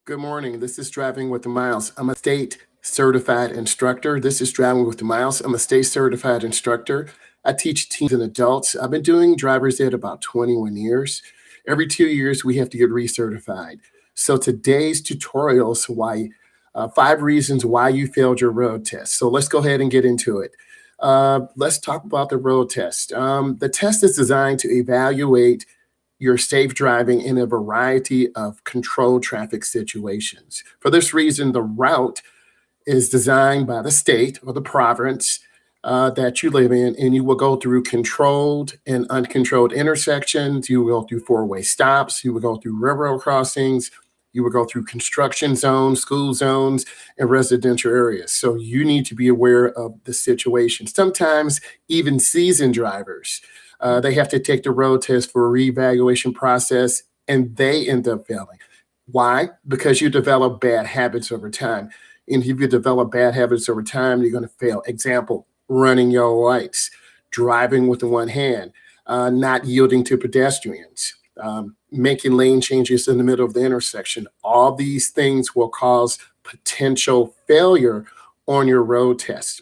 Good morning. This is Driving with Myles. I'm a state certified instructor. This is Driving with Myles. I'm a state certified instructor. I teach teens and adults. I've been doing driver's ed about 21 years. Every 2 years, we have to get recertified. So today's tutorial is why 5 reasons why you failed your road test. So let's go ahead and get into it. Let's talk about the road test. The test is designed to evaluate your safe driving in a variety of controlled traffic situations. For this reason, the route is designed by the state or the province that you live in, and you will go through controlled and uncontrolled intersections. You will go through four-way stops. You will go through railroad crossings. You will go through construction zones, school zones, and residential areas. So you need to be aware of the situation. Sometimes even seasoned drivers, they have to take the road test for a reevaluation process, and they end up failing. Why? Because you develop bad habits over time. And if you develop bad habits over time, you're going to fail. Example, running yellow lights, driving with the one hand, not yielding to pedestrians, making lane changes in the middle of the intersection. All these things will cause potential failure on your road test.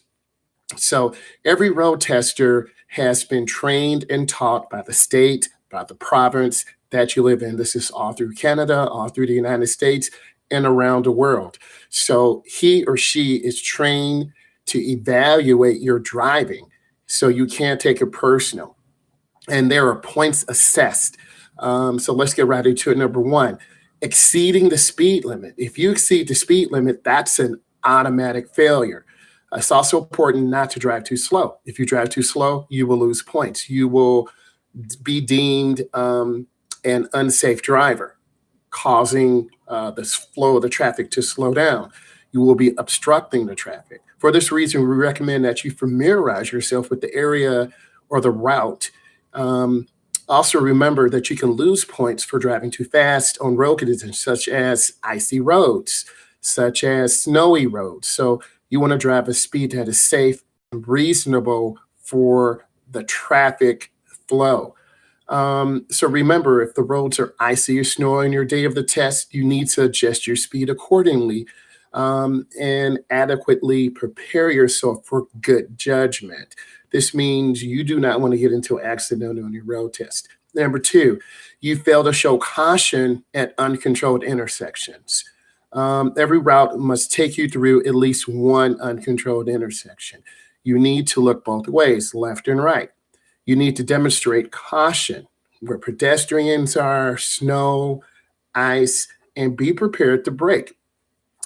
So every road tester has been trained and taught by the state, by the province that you live in. This is all through Canada, all through the United States, and around the world. So he or she is trained to evaluate your driving. So you can't take it personal. And there are points assessed. So let's get right into it. Number one, exceeding the speed limit. If you exceed the speed limit, that's an automatic failure. It's also important not to drive too slow. If you drive too slow, you will lose points. You will be deemed an unsafe driver, causing the flow of the traffic to slow down. You will be obstructing the traffic. For this reason, we recommend that you familiarize yourself with the area or the route. Also, remember that you can lose points for driving too fast on road conditions, such as icy roads, such as snowy roads. So you want to drive a speed that is safe and reasonable for the traffic flow. So remember, if the roads are icy or snowy on your day of the test, you need to adjust your speed accordingly and adequately prepare yourself for good judgment. This means you do not want to get into an accident on your road test. Number two, you fail to show caution at uncontrolled intersections. Every route must take you through at least one uncontrolled intersection. You need to look both ways, left and right. You need to demonstrate caution where pedestrians are, snow, ice, and be prepared to brake.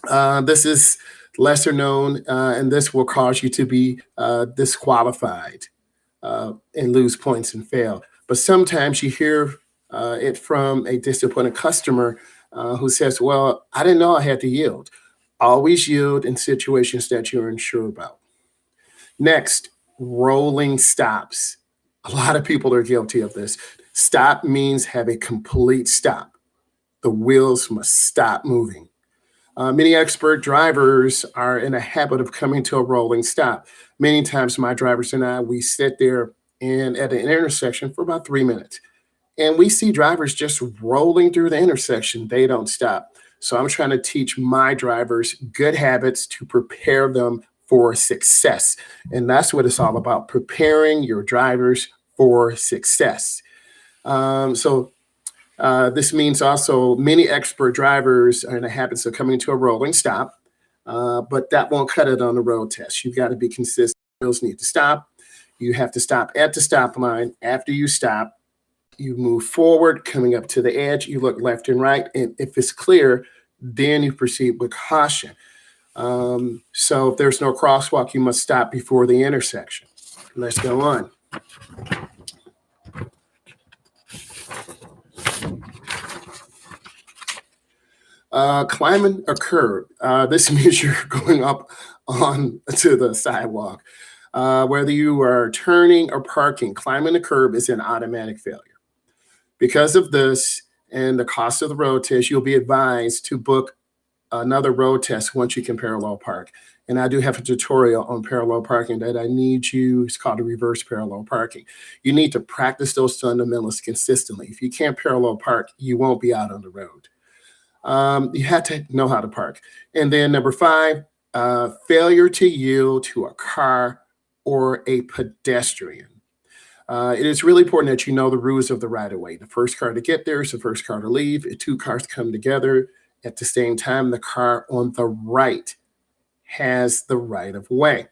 This is lesser known, and this will cause you to be disqualified and lose points and fail. But sometimes you hear it from a disappointed customer who says, well, I didn't know I had to yield. Always yield in situations that you're unsure about. Next, rolling stops. A lot of people are guilty of this. Stop means have a complete stop. The wheels must stop moving. Many expert drivers are in a habit of coming to a rolling stop. Many times, my drivers and I, we sit there and at an intersection for about 3 minutes. And we see drivers just rolling through the intersection. They don't stop. So I'm trying to teach my drivers good habits to prepare them for success. And that's what it's all about, preparing your drivers for success. This means also many expert drivers are in the habits of coming to a rolling stop, but that won't cut it on the road test. You've got to be consistent. Wheels need to stop. You have to stop at the stop line. After you stop, you move forward, coming up to the edge, you look left and right, and if it's clear, then you proceed with caution. So if there's no crosswalk, you must stop before the intersection. Let's go on. Climbing a curb. This means you're going up on to the sidewalk. Whether you are turning or parking, climbing a curb is an automatic failure. Because of this and the cost of the road test, you'll be advised to book another road test once you can parallel park. And I do have a tutorial on parallel parking that I need you. It's called a reverse parallel parking. You need to practice those fundamentals consistently. If you can't parallel park, you won't be out on the road. You have to know how to park. And then number five, failure to yield to a car or a pedestrian. It is really important that you know the rules of the right of way. The first car to get there is the first car to leave. If two cars come together at the same time, the car on the right has the right of way.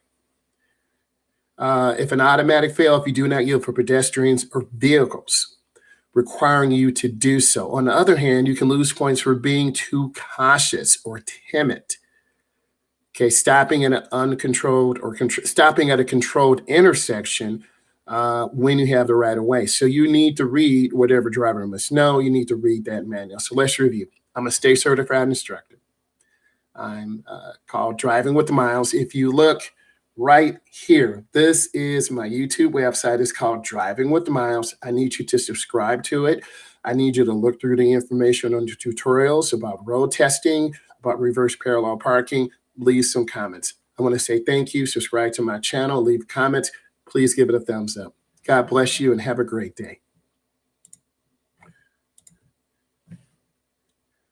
If an automatic fail, if you do not yield for pedestrians or vehicles, requiring you to do so. On the other hand, you can lose points for being too cautious or timid. Okay, stopping at an uncontrolled or stopping at a controlled intersection when you have the right of way. So you need to read whatever driver must know. You need to read that manual. So let's review. I'm a state certified instructor. I'm called Driving with the Myles. If you look right here, this is my YouTube website. It's called Driving with the Myles. I need you to subscribe to it. I need you to look through the information on the tutorials about road testing, about reverse parallel parking. Leave some comments. I want to say thank you. Subscribe to my channel. Leave comments. Please give it a thumbs up. God bless you and have a great day.